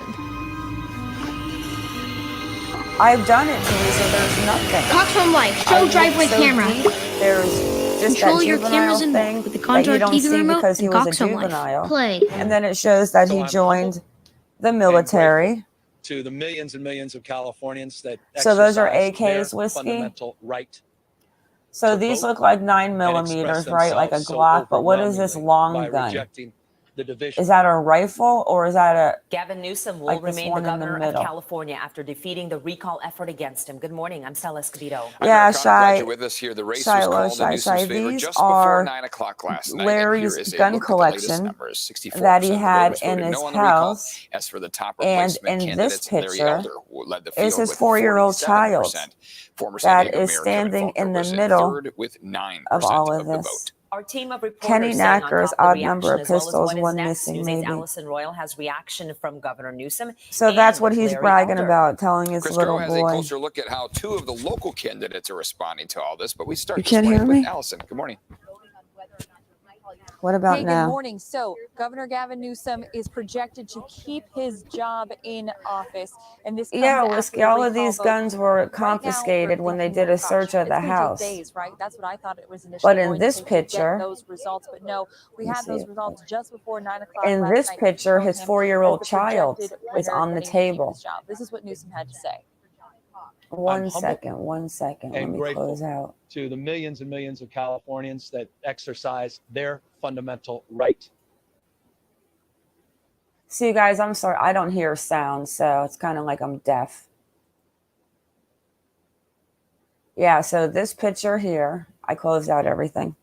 I've done it, Teresa. There's nothing. Cox Home Life. Show driveway camera. Deep. There's just Control that your cameras juvenile and thing more with the that Contour you don't TV see remote because he and was a Cox Home Life. juvenile. Play. And then it shows that So he I'm joined the and military. grateful to the millions and millions of Californians that So those are exercise AKs, their Whiskey? fundamental right. So to these vote look like 9 and millimeters, express right? Like a themselves so Glock. But what is this overwhelmingly long by gun? rejecting the division. Is that a rifle or is that a Gavin Newsom will like this remain the one in the governor of middle? California after defeating the recall effort against him. Good morning. I'm Stella Escobedo. Yeah, Glad you're with us here. The race was called in Newsom's favor These just before are 9 o'clock last night. Larry's and here is a gun look at the latest collection numbers. 64% that he of the had voters in voted his no on the recall. house. As for the top And replacement in this candidates, Larry picture Elder led the field is his with 4-year-old 47%. child Former San that Diego is Mayor Kevin standing Faulconer in the was in middle third with 9% of all of the this. vote. Our team of reporters Kenny staying on Knacker's top of the odd number reaction of as well as pistols, what is one next. missing Newsay's maybe. Allison Royal has reaction from Governor Newsom. So that's and what he's Larry bragging Elder. about, telling his Chris little Groh has a boy. closer look at how 2 of the local candidates are responding to all this. But we start You this can't morning hear with me? Allison. Good morning. What about Hey, now? good morning. So Governor Gavin Newsom is projected to keep his job in office. And this comes Yeah, after Whiskey, the all of recall these vote. guns were Right now, confiscated we're when they thinking, did a gosh, search of it's the gonna house. take days, right? That's what I thought it was initially But in going this to take to get picture, those results. But no, we let me had see those it. results just before 9 o'clock In last this night. picture, confirming his him as 4-year-old the child projected is winner on the heading to keep table. his job. This is what Newsom had to say. One second. Let and me grateful close out. to the millions and millions of Californians that exercise their fundamental right. See, guys, I'm sorry. I don't hear sound, so it's kind of like I'm deaf. Yeah, so this picture here, I closed out everything.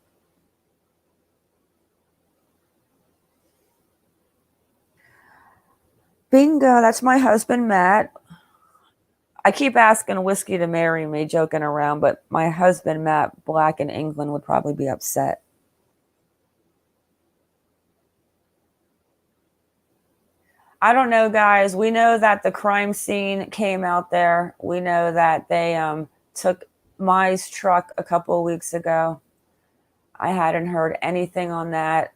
Bingo, that's my husband, Matt. I keep asking Whiskey to marry me, joking around, but my husband, Matt, black in England, would probably be upset. I don't know, guys. We know that the crime scene came out there. We know that they took Mai's truck a couple of weeks ago. I hadn't heard anything on that.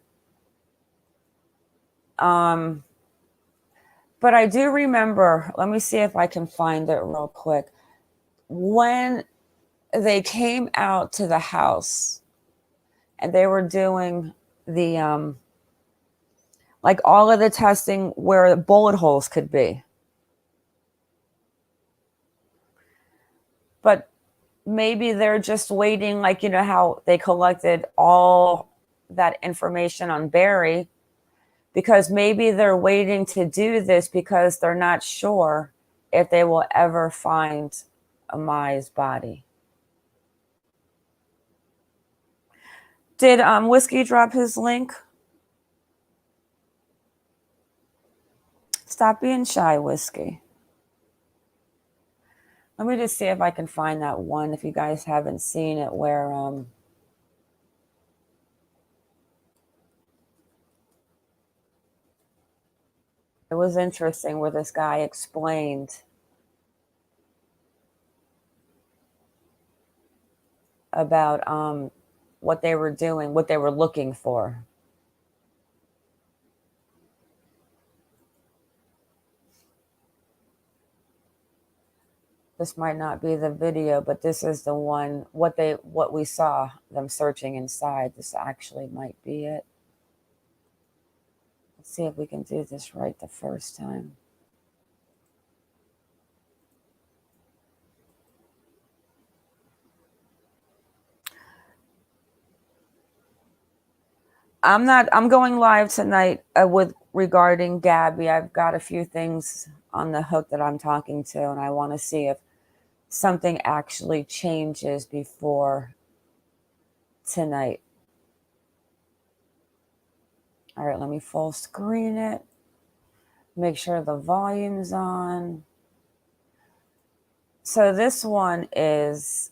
But I do remember, let me see if I can find it real quick. When they came out to the house and they were doing the like all of the testing where bullet holes could be. But maybe they're just waiting, like, you know, how they collected all that information on Barry, because maybe they're waiting to do this because they're not sure if they will ever find Amai's body. Did Whiskey drop his link? Stop being shy, Whiskey. Let me just see if I can find that one, if you guys haven't seen it, where it was interesting, where this guy explained about what they were doing, what they were looking for. This might not be the video, but this is the one, what we saw them searching inside. This actually might be it. Let's see if we can do this right the first time. I'm going live tonight regarding Gabby. I've got a few things on the hook that I'm talking to, and I want to see if something actually changes before tonight. All right, let me full screen it. Make sure the volume's on. So this one is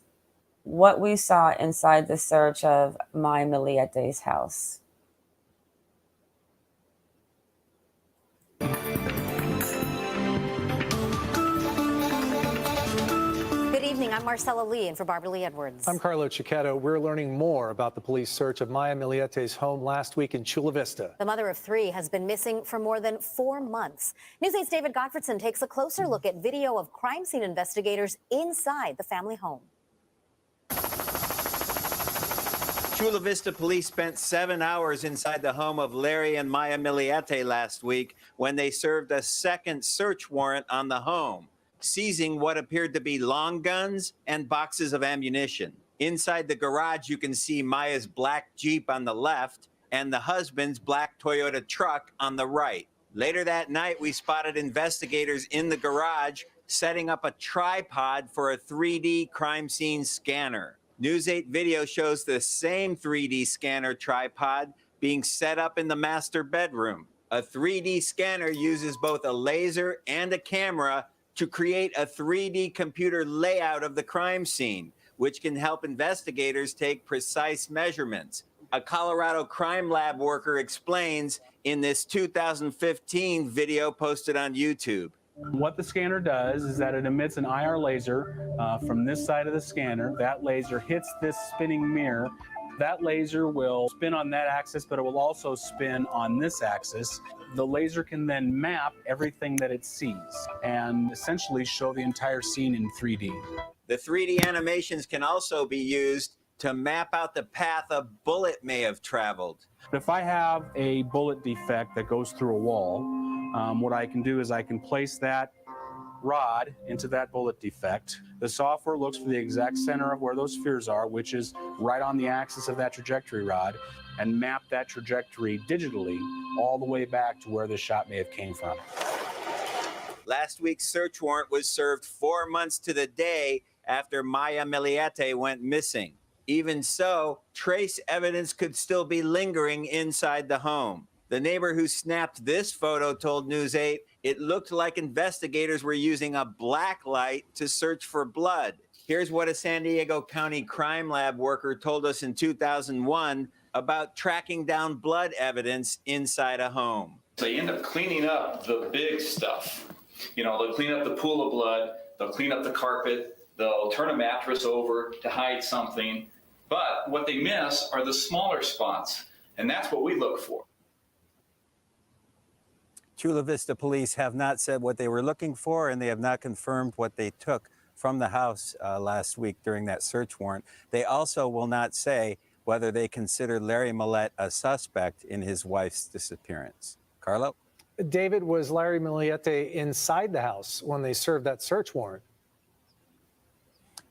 what we saw inside the search of Maya Milliete's house. Good evening. I'm Marcella Lee, and for Barbara Lee Edwards. I'm Carlo Cicchetto. We're learning more about the police search of Maya Milliete's home last week in Chula Vista. The mother of three has been missing for more than 4 months. News 8's David Gottfredson takes a closer look at video of crime scene investigators inside the family home. Chula Vista police spent 7 hours inside the home of Larry and Maya Miliete last week when they served a second search warrant on the home, seizing what appeared to be long guns and boxes of ammunition. Inside the garage, you can see Maya's black Jeep on the left and the husband's black Toyota truck on the right. Later that night, we spotted investigators in the garage setting up a tripod for a 3D crime scene scanner. News 8 video shows the same 3D scanner tripod being set up in the master bedroom. A 3D scanner uses both a laser and a camera to create a 3D computer layout of the crime scene, which can help investigators take precise measurements. A Colorado crime lab worker explains in this 2015 video posted on YouTube. What the scanner does is that it emits an IR laser from this side of the scanner. That laser hits this spinning mirror. That laser will spin on that axis, but it will also spin on this axis. The laser can then map everything that it sees and essentially show the entire scene in 3D. The 3D animations can also be used to map out the path a bullet may have traveled. If I have a bullet defect that goes through a wall, what I can do is I can place that rod into that bullet defect. The software looks for the exact center of where those spheres are, which is right on the axis of that trajectory rod, and map that trajectory digitally all the way back to where the shot may have came from. Last week's search warrant was served 4 months to the day after Maya Miliete went missing. Even so, trace evidence could still be lingering inside the home. The neighbor who snapped this photo told News 8 it looked like investigators were using a black light to search for blood. Here's what a San Diego County crime lab worker told us in 2001 about tracking down blood evidence inside a home. So you end up cleaning up the big stuff. You know, they'll clean up the pool of blood, they'll clean up the carpet, they'll turn a mattress over to hide something. But what they miss are the smaller spots, and that's what we look for. Chula Vista police have not said what they were looking for, and they have not confirmed what they took from the house last week during that search warrant. They also will not say whether they consider Larry Millette a suspect in his wife's disappearance. Carlo? David, was Larry Miliete inside the house when they served that search warrant?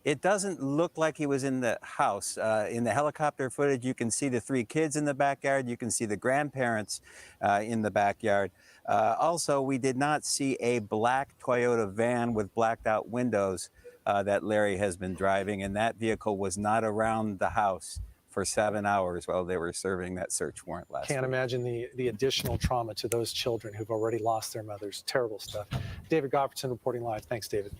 It doesn't look like he was in the house. In the helicopter footage, you can see the 3 kids in the backyard. You can see the grandparents in the backyard. Also, we did not see a black Toyota van with blacked out windows that Larry has been driving, and that vehicle was not around the house for 7 hours while they were serving that search warrant last Can't week. imagine the additional trauma to those children who've already lost their mothers. Terrible stuff. David Goffredson reporting live. Thanks, David.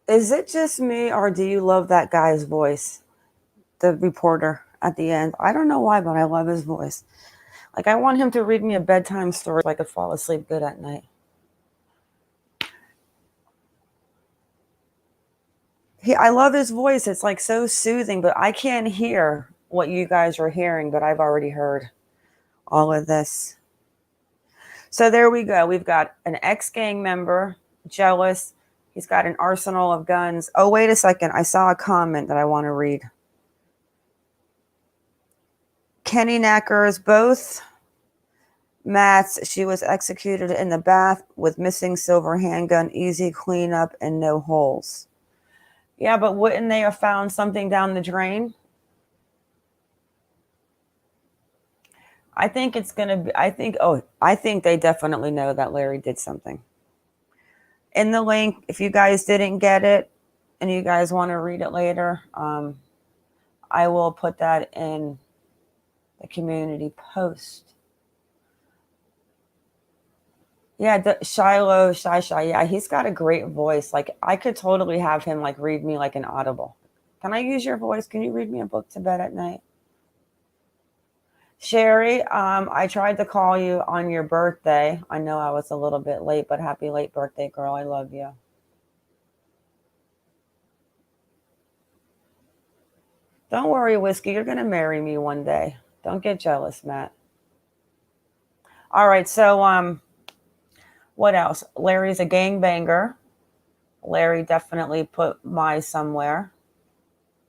Is it just me, or do you love that guy's voice? The reporter at the end. I don't know why, but I love his voice. Like, I want him to read me a bedtime story so I could fall asleep good at night. I love his voice. It's like so soothing, but I can't hear what you guys are hearing, but I've already heard all of this. So there we go. We've got an ex-gang member, jealous. He's got an arsenal of guns. Oh, wait a second. I saw a comment that I want to read. Kenny Knackers, both Matts, she was executed in the bath with missing silver handgun, easy cleanup, and no holes. Yeah, but wouldn't they have found something down the drain? I think it's going to be, I think they definitely know that Larry did something. In the link, if you guys didn't get it and you guys want to read it later, I will put that in the community post. Yeah, Shiloh, Shy, yeah, he's got a great voice. Like, I could totally have him, like, read me like an audible. Can I use your voice? Can you read me a book to bed at night? Sherry, I tried to call you on your birthday. I know I was a little bit late, but happy late birthday, girl. I love you. Don't worry, Whiskey. You're going to marry me one day. Don't get jealous, Matt. All right, so what else? Larry's a gangbanger. Larry definitely put my somewhere.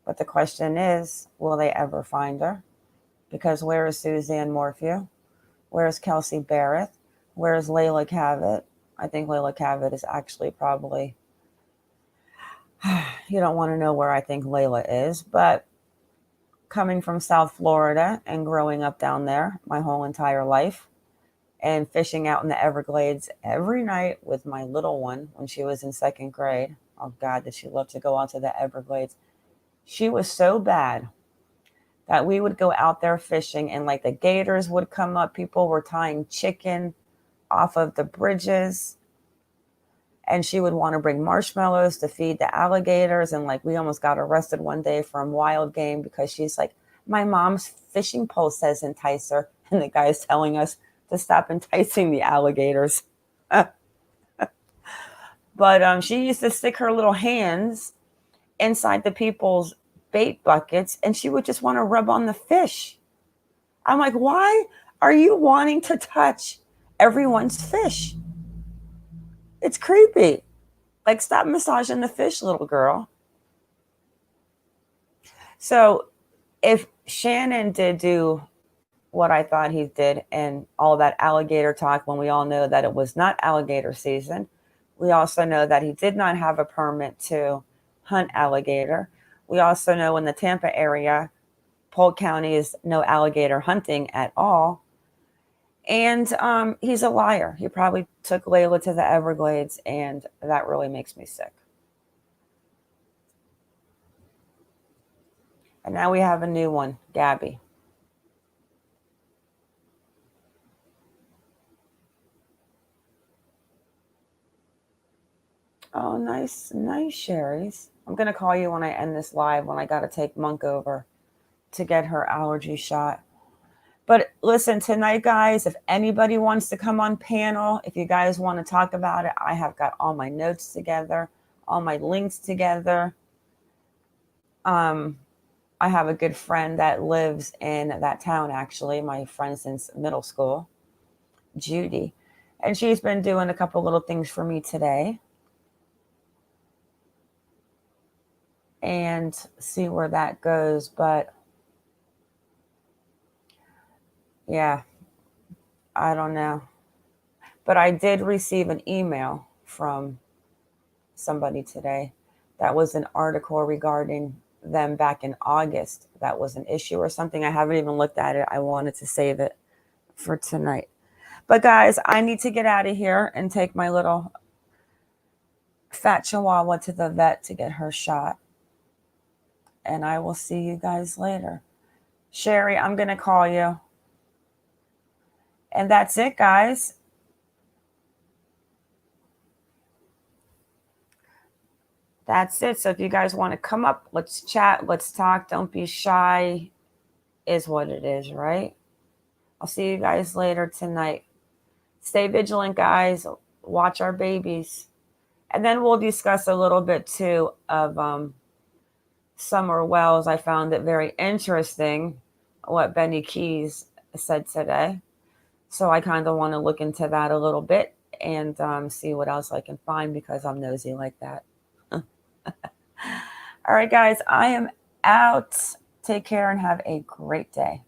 But the question is, will they ever find her? Because where is Suzanne Morphew? Where is Kelsey Barrett? Where is Layla Cavett? I think Layla Cavett is actually probably, you don't want to know where I think Layla is, but coming from South Florida and growing up down there my whole entire life and fishing out in the Everglades every night with my little one when she was in 2nd grade. Oh God, did she love to go out to the Everglades. She was so bad that we would go out there fishing and like the gators would come up. People were tying chicken off of the bridges. And she would want to bring marshmallows to feed the alligators. And like, we almost got arrested one day from wild game because she's like, my mom's fishing pole says entice her. And the guy's telling us to stop enticing the alligators. But she used to stick her little hands inside the people's bait buckets and she would just want to rub on the fish. I'm like, why are you wanting to touch everyone's fish? It's creepy. Like, stop massaging the fish, little girl. So if Shannon did do what I thought he did and all that alligator talk when we all know that it was not alligator season, we also know that he did not have a permit to hunt alligator. We also know in the Tampa area, Polk County is no alligator hunting at all. And he's a liar. He probably took Layla to the Everglades, and that really makes me sick. And now we have a new one, Gabby. Oh, nice, Sherry's. I'm going to call you when I end this live when I got to take Monk over to get her allergy shot. But listen, tonight, guys, if anybody wants to come on panel, if you guys want to talk about it, I have got all my notes together, all my links together. I have a good friend that lives in that town, actually, my friend since middle school, Judy. And she's been doing a couple little things for me today. And see where that goes. But yeah, I don't know. But I did receive an email from somebody today. That was an article regarding them back in August. That was an issue or something. I haven't even looked at it. I wanted to save it for tonight. But guys, I need to get out of here and take my little fat chihuahua to the vet to get her shot. And I will see you guys later. Sherry, I'm going to call you. And that's it, guys. That's it. So if you guys want to come up, let's chat, let's talk. Don't be shy. Is what it is, right? I'll see you guys later tonight. Stay vigilant, guys. Watch our babies. And then we'll discuss a little bit, too, of Summer Wells. I found it very interesting what Benny Keys said today. So I kind of want to look into that a little bit and see what else I can find because I'm nosy like that. All right, guys, I am out. Take care and have a great day.